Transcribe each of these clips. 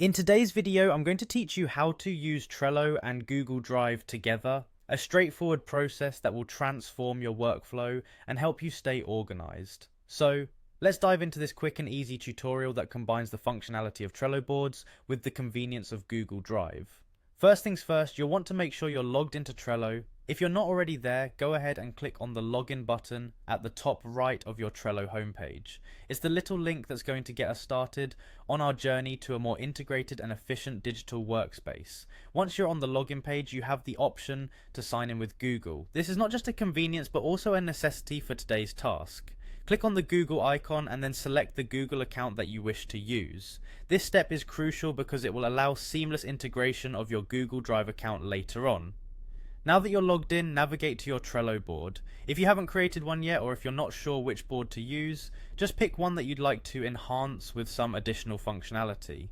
In today's video, I'm going to teach you how to use Trello and Google Drive together, a straightforward process that will transform your workflow and help you stay organized. So, let's dive into this quick and easy tutorial that combines the functionality of Trello boards with the convenience of Google Drive. First things first, you'll want to make sure you're logged into Trello. If you're not already there, go ahead and click on the login button at the top right of your Trello homepage. It's the little link that's going to get us started on our journey to a more integrated and efficient digital workspace. Once you're on the login page, you have the option to sign in with Google. This is not just a convenience, but also a necessity for today's task. Click on the Google icon and then select the Google account that you wish to use. This step is crucial because it will allow seamless integration of your Google Drive account later on. Now that you're logged in, navigate to your Trello board. If you haven't created one yet, or if you're not sure which board to use, just pick one that you'd like to enhance with some additional functionality.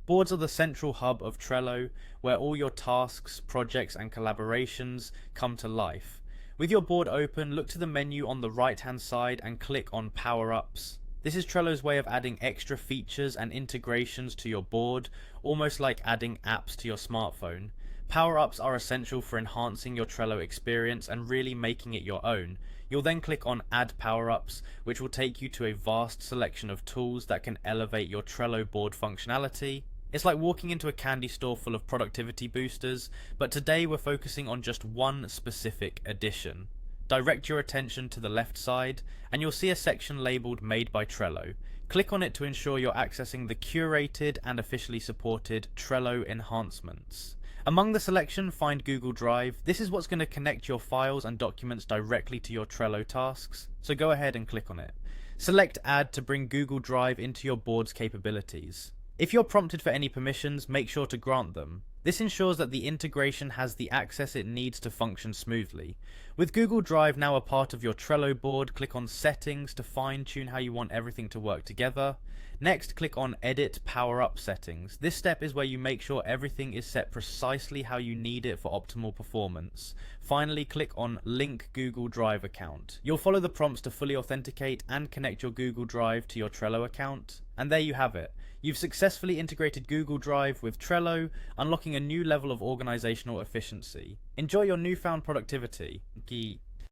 Boards are the central hub of Trello, where all your tasks, projects and collaborations come to life. With your board open, look to the menu on the right hand side and click on Power Ups. This is Trello's way of adding extra features and integrations to your board, almost like adding apps to your smartphone. Power-ups are essential for enhancing your Trello experience and really making it your own. You'll then click on Add Power-ups, which will take you to a vast selection of tools that can elevate your Trello board functionality. It's like walking into a candy store full of productivity boosters, but today we're focusing on just one specific addition. Direct your attention to the left side, and you'll see a section labeled Made by Trello. Click on it to ensure you're accessing the curated and officially supported Trello enhancements. Among the selection, find Google Drive. This is what's going to connect your files and documents directly to your Trello tasks, so go ahead and click on it. Select Add to bring Google Drive into your board's capabilities. If you're prompted for any permissions, make sure to grant them. This ensures that the integration has the access it needs to function smoothly. With Google Drive now a part of your Trello board, click on Settings to fine-tune how you want everything to work together. Next, click on Edit Power Up Settings. This step is where you make sure everything is set precisely how you need it for optimal performance. Finally, click on Link Google Drive Account. You'll follow the prompts to fully authenticate and connect your Google Drive to your Trello account. And there you have it. You've successfully integrated Google Drive with Trello, unlocking a new level of organizational efficiency. Enjoy your newfound productivity.